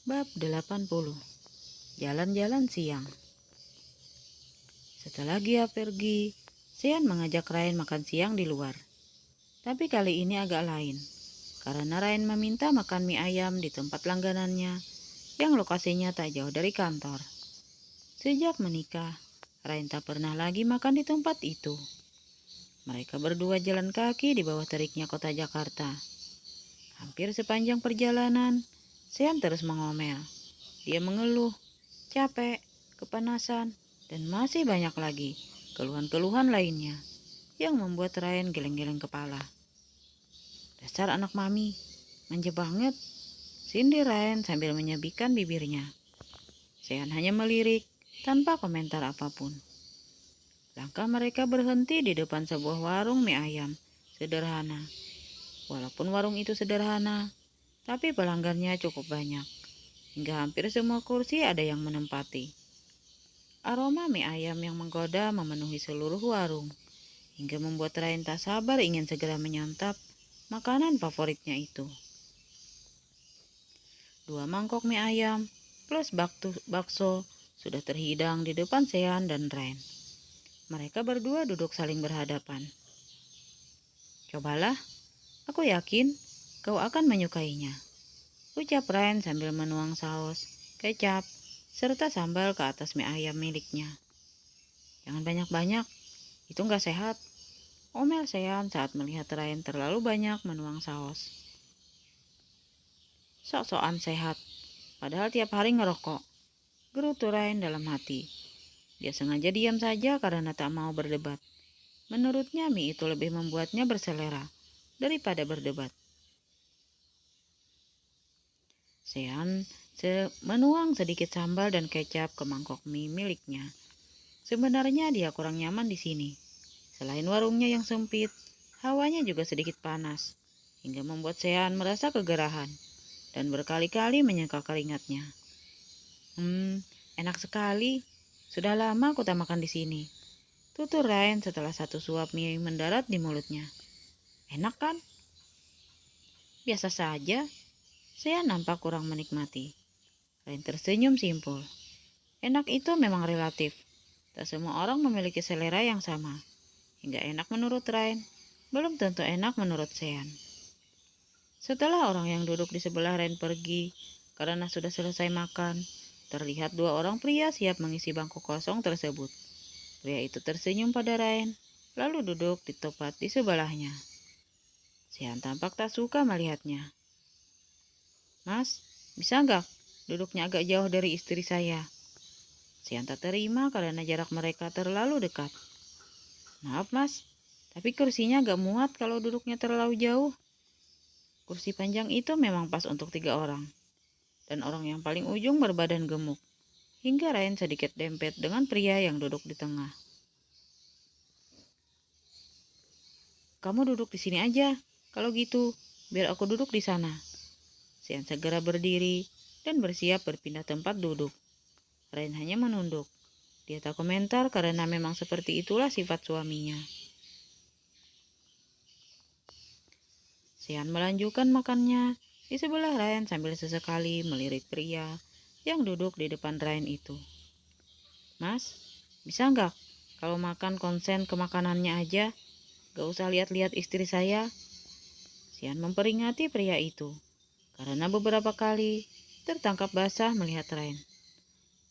Bab 80. Jalan-jalan siang. Setelah Gia pergi, Sean mengajak Ryan makan siang di luar. Tapi kali ini agak lain, karena Ryan meminta makan mie ayam di tempat langganannya yang lokasinya tak jauh dari kantor. Sejak menikah, Ryan tak pernah lagi makan di tempat itu. Mereka berdua jalan kaki di bawah teriknya kota Jakarta. Hampir sepanjang perjalanan, Sean terus mengomel. Dia mengeluh, capek, kepanasan, dan masih banyak lagi keluhan-keluhan lainnya yang membuat Ryan geleng-geleng kepala. Dasar anak mami, manja banget, sindir Ryan sambil menyabikkan bibirnya. Sean hanya melirik tanpa komentar apapun. Langkah mereka berhenti di depan sebuah warung mie ayam sederhana. Walaupun warung itu sederhana, tapi pelanggannya cukup banyak, hingga hampir semua kursi ada yang menempati. Aroma mie ayam yang menggoda memenuhi seluruh warung, hingga membuat Ryan tak sabar ingin segera menyantap makanan favoritnya itu. 2 mangkok mie ayam plus bakso sudah terhidang di depan Sean dan Ryan. Mereka berdua duduk saling berhadapan. Cobalah, aku yakin kau akan menyukainya, ucap Ryan sambil menuang saus, kecap, serta sambal ke atas mie ayam miliknya. Jangan banyak-banyak, itu nggak sehat, omel Sean saat melihat Ryan terlalu banyak menuang saus. Sok-sokan sehat, padahal tiap hari ngerokok, gerutu Ryan dalam hati. Dia sengaja diam saja karena tak mau berdebat. Menurutnya mie itu lebih membuatnya berselera daripada berdebat. Sean menuang sedikit sambal dan kecap ke mangkok mie miliknya. Sebenarnya dia kurang nyaman di sini. Selain warungnya yang sempit, hawanya juga sedikit panas, hingga membuat Sean merasa kegerahan dan berkali-kali menyeka keringatnya. Enak sekali. Sudah lama aku tak makan di sini, tutur Ryan setelah satu suap mie mendarat di mulutnya. Enak kan? Biasa saja. Saya nampak kurang menikmati. Ryan tersenyum simpul. Enak itu memang relatif. Tak semua orang memiliki selera yang sama. Hingga enak menurut Ryan, belum tentu enak menurut Sean. Setelah orang yang duduk di sebelah Ryan pergi karena sudah selesai makan, terlihat 2 orang pria siap mengisi bangku kosong tersebut. Pria itu tersenyum pada Ryan, lalu duduk di tempat di sebelahnya. Sean tampak tak suka melihatnya. Mas, bisa nggak duduknya agak jauh dari istri saya? Sean tak terima karena jarak mereka terlalu dekat. Maaf mas, tapi kursinya agak muat kalau duduknya terlalu jauh. Kursi panjang itu memang pas untuk 3 orang. Dan orang yang paling ujung berbadan gemuk. Hingga Ryan sedikit dempet dengan pria yang duduk di tengah. Kamu duduk di sini aja. Kalau gitu, biar aku duduk di sana. Sean segera berdiri dan bersiap berpindah tempat duduk. Ryan hanya menunduk. Dia tak komentar karena memang seperti itulah sifat suaminya. Sean melanjutkan makannya di sebelah Ryan sambil sesekali melirik pria yang duduk di depan Ryan itu. Mas, bisa nggak kalau makan konsen ke makanannya aja? Gak usah lihat-lihat istri saya. Sean memperingati pria itu karena beberapa kali tertangkap basah melihat Ryan.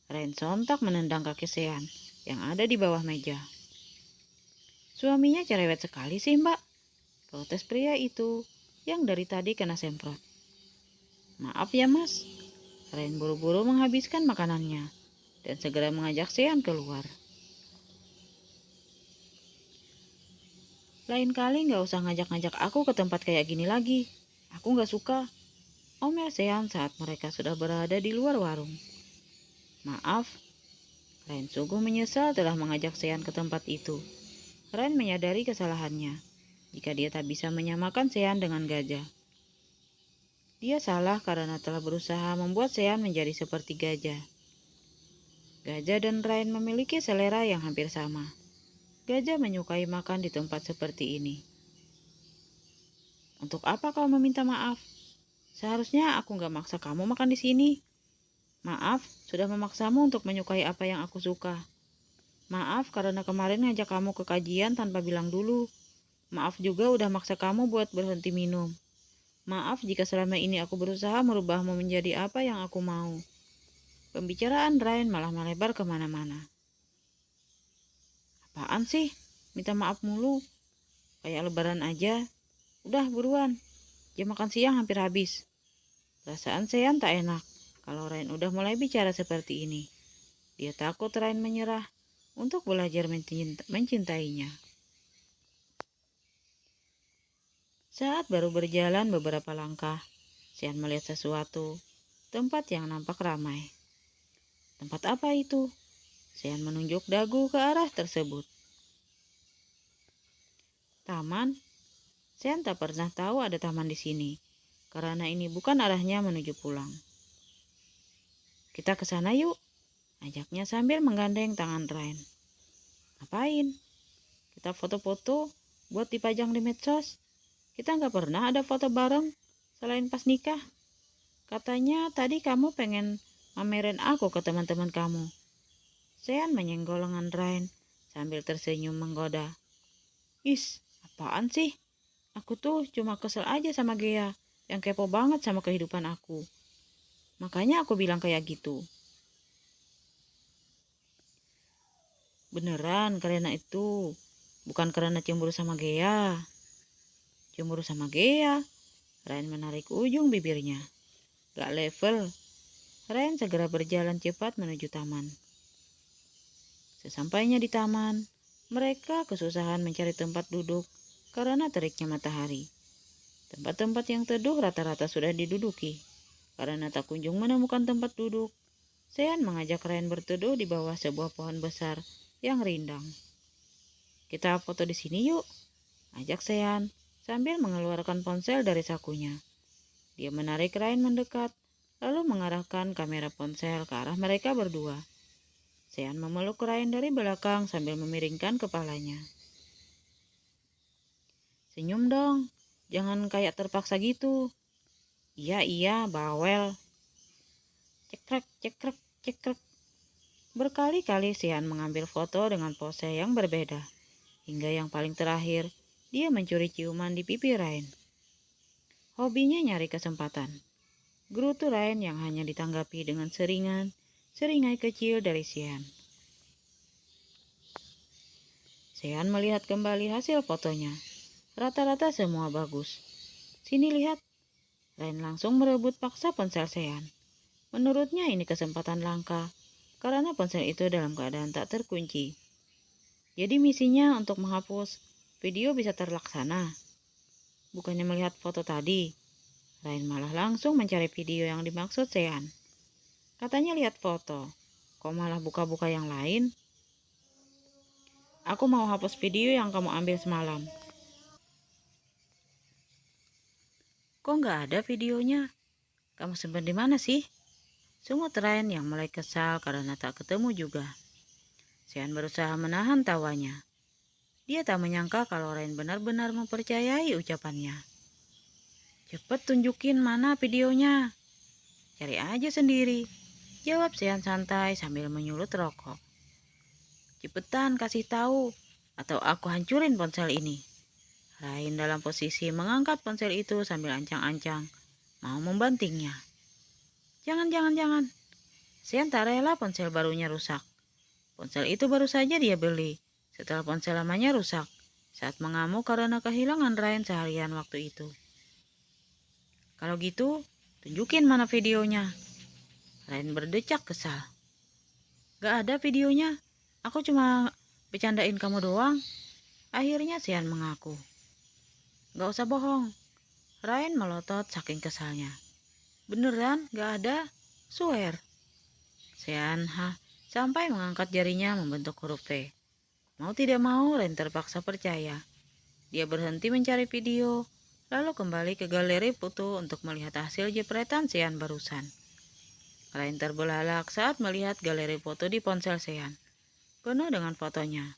Ryan sontak menendang kaki Sean yang ada di bawah meja. Suaminya cerewet sekali sih mbak, protes pria itu yang dari tadi kena semprot. Maaf ya mas, Ryan buru-buru menghabiskan makanannya dan segera mengajak Sean keluar. Lain kali gak usah ngajak-ngajak aku ke tempat kayak gini lagi, aku gak suka, omel Sean saat mereka sudah berada di luar warung. Maaf, Ryan sungguh menyesal telah mengajak Sean ke tempat itu. Ryan menyadari kesalahannya jika dia tak bisa menyamakan Sean dengan gajah. Dia salah karena telah berusaha membuat Sean menjadi seperti gajah. Gajah dan Ryan memiliki selera yang hampir sama. Gajah menyukai makan di tempat seperti ini. Untuk apa kau meminta maaf? Seharusnya aku gak maksa kamu makan di sini. Maaf sudah memaksamu untuk menyukai apa yang aku suka. Maaf karena kemarin ngajak kamu ke kajian tanpa bilang dulu. Maaf juga udah maksa kamu buat berhenti minum. Maaf jika selama ini aku berusaha merubahmu menjadi apa yang aku mau. Pembicaraan Ryan malah melebar kemana-mana. Apaan sih? Minta maaf mulu. Kayak lebaran aja. Udah buruan. Jam makan siang hampir habis. Perasaan Sean tak enak kalau Ryan udah mulai bicara seperti ini. Dia takut Ryan menyerah untuk belajar mencintainya. Saat baru berjalan beberapa langkah, Sean melihat sesuatu, tempat yang nampak ramai. Tempat apa itu? Sean menunjuk dagu ke arah tersebut. Taman? Sean tak pernah tahu ada taman di sini, karena ini bukan arahnya menuju pulang. Kita ke sana yuk, ajaknya sambil menggandeng tangan Ryan. Ngapain? Kita foto-foto buat dipajang di medsos. Kita nggak pernah ada foto bareng selain pas nikah. Katanya tadi kamu pengen mamerin aku ke teman-teman kamu. Sean menyenggol lengan Ryan sambil tersenyum menggoda. Is, apaan sih? Aku tuh cuma kesel aja sama Gea yang kepo banget sama kehidupan aku. Makanya aku bilang kayak gitu. Beneran karena itu, bukan karena cemburu sama Gea. Cemburu sama Gea. Ryan menarik ujung bibirnya. Gak level. Ryan segera berjalan cepat menuju taman. Sesampainya di taman, mereka kesusahan mencari tempat duduk karena teriknya matahari. Tempat-tempat yang teduh rata-rata sudah diduduki. Karena tak kunjung menemukan tempat duduk, Sean mengajak Ryan berteduh di bawah sebuah pohon besar yang rindang. Kita foto di sini yuk, ajak Sean sambil mengeluarkan ponsel dari sakunya. Dia menarik Ryan mendekat, lalu mengarahkan kamera ponsel ke arah mereka berdua. Sean memeluk Ryan dari belakang sambil memiringkan kepalanya. Senyum dong, jangan kayak terpaksa gitu. Iya, bawel. Cekrek, cekrek, cekrek. Berkali-kali Sean mengambil foto dengan pose yang berbeda. Hingga yang paling terakhir, dia mencuri ciuman di pipi Ryan. Hobinya nyari kesempatan. Gerutu Ryan yang hanya ditanggapi dengan seringai kecil dari Sean. Sean melihat kembali hasil fotonya. Rata-rata semua bagus. Sini lihat. Ryan langsung merebut paksa ponsel Sean. Menurutnya ini kesempatan langka, karena ponsel itu dalam keadaan tak terkunci. Jadi misinya untuk menghapus video bisa terlaksana. Bukannya melihat foto tadi, Ryan malah langsung mencari video yang dimaksud Sean. Katanya lihat foto, kok malah buka-buka yang lain? Aku mau hapus video yang kamu ambil semalam. Kok nggak ada videonya? Kamu simpan di mana sih? Sungut Ryan yang mulai kesal karena tak ketemu juga. Sean berusaha menahan tawanya. Dia tak menyangka kalau Ryan benar-benar mempercayai ucapannya. Cepet tunjukin mana videonya. Cari aja sendiri, jawab Sean santai sambil menyulut rokok. Cepetan kasih tahu, atau aku hancurin ponsel ini. Ryan dalam posisi mengangkat ponsel itu sambil ancang-ancang, mau membantingnya. Jangan. Sean tak rela ponsel barunya rusak. Ponsel itu baru saja dia beli, setelah ponsel lamanya rusak, saat mengamuk karena kehilangan Ryan seharian waktu itu. Kalau gitu, tunjukin mana videonya. Ryan berdecak kesal. Gak ada videonya, aku cuma bercandain kamu doang. Akhirnya Sean mengaku. Gak usah bohong. Ryan melotot saking kesalnya. Beneran gak ada? Swear. Sean sampai mengangkat jarinya membentuk huruf V. Mau tidak mau, Ryan terpaksa percaya. Dia berhenti mencari video, lalu kembali ke galeri foto untuk melihat hasil jepretan Sean barusan. Ryan terbelalak saat melihat galeri foto di ponsel Sean, penuh dengan fotonya.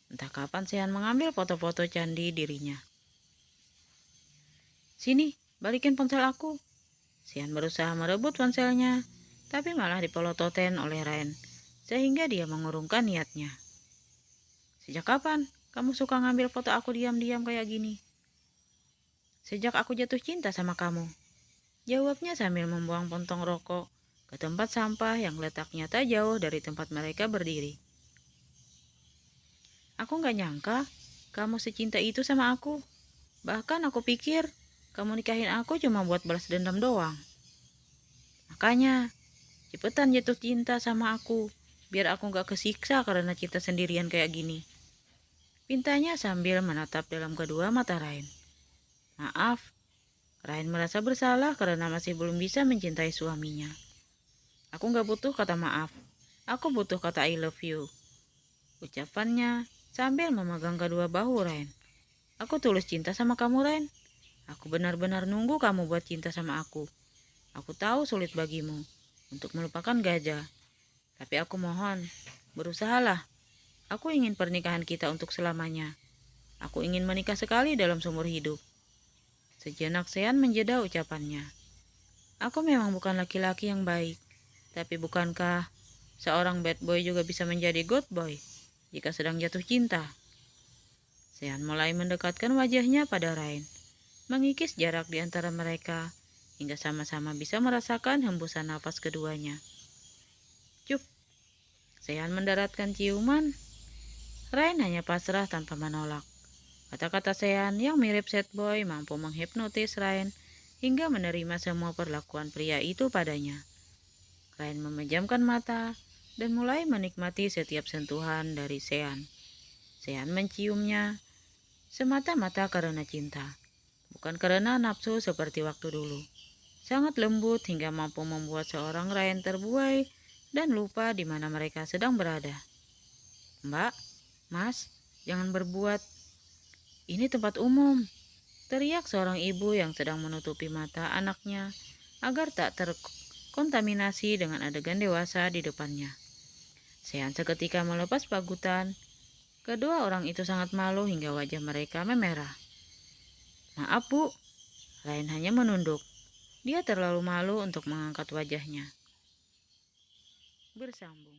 Entah kapan Sean mengambil foto-foto candi dirinya. Sini, balikin ponsel aku. Sean berusaha merebut ponselnya, tapi malah dipelototen oleh Rain, sehingga dia mengurungkan niatnya. "Sejak kapan kamu suka ngambil foto aku diam-diam kayak gini?" "Sejak aku jatuh cinta sama kamu," jawabnya sambil membuang pontong rokok ke tempat sampah yang letaknya tak jauh dari tempat mereka berdiri. "Aku gak nyangka kamu secinta itu sama aku. Bahkan aku pikir kamu nikahin aku cuma buat balas dendam doang. Makanya, cepetan jatuh cinta sama aku, biar aku gak kesiksa karena cinta sendirian kayak gini," pintanya sambil menatap dalam kedua mata Rain. "Maaf," Rain merasa bersalah karena masih belum bisa mencintai suaminya. "Aku gak butuh kata maaf. Aku butuh kata I love you," ucapannya sambil memegang kedua bahu Rain. "Aku tulus cinta sama kamu, Rain. Aku benar-benar nunggu kamu buat cinta sama aku. Aku tahu sulit bagimu untuk melupakan gajah. Tapi aku mohon, berusahalah. Aku ingin pernikahan kita untuk selamanya. Aku ingin menikah sekali dalam seumur hidup." Sejenak Sean menjeda ucapannya. "Aku memang bukan laki-laki yang baik. Tapi bukankah seorang bad boy juga bisa menjadi good boy jika sedang jatuh cinta?" Sean mulai mendekatkan wajahnya pada Rain, mengikis jarak di antara mereka, hingga sama-sama bisa merasakan hembusan nafas keduanya. "Cup," Sean mendaratkan ciuman. Rain hanya pasrah tanpa menolak. Kata-kata Sean yang mirip sad boy mampu menghipnotis Rain hingga menerima semua perlakuan pria itu padanya. Rain memejamkan mata dan mulai menikmati setiap sentuhan dari Sean. Sean menciumnya semata-mata karena cinta, bukan karena nafsu seperti waktu dulu. Sangat lembut hingga mampu membuat seorang Rain terbuai dan lupa di mana mereka sedang berada. "Mbak, Mas, jangan berbuat. Ini tempat umum," teriak seorang ibu yang sedang menutupi mata anaknya agar tak terkontaminasi dengan adegan dewasa di depannya. Sean seketika melepas pagutan. Kedua orang itu sangat malu hingga wajah mereka memerah. "Maaf, Bu." Rain hanya menunduk. Dia terlalu malu untuk mengangkat wajahnya. Bersambung.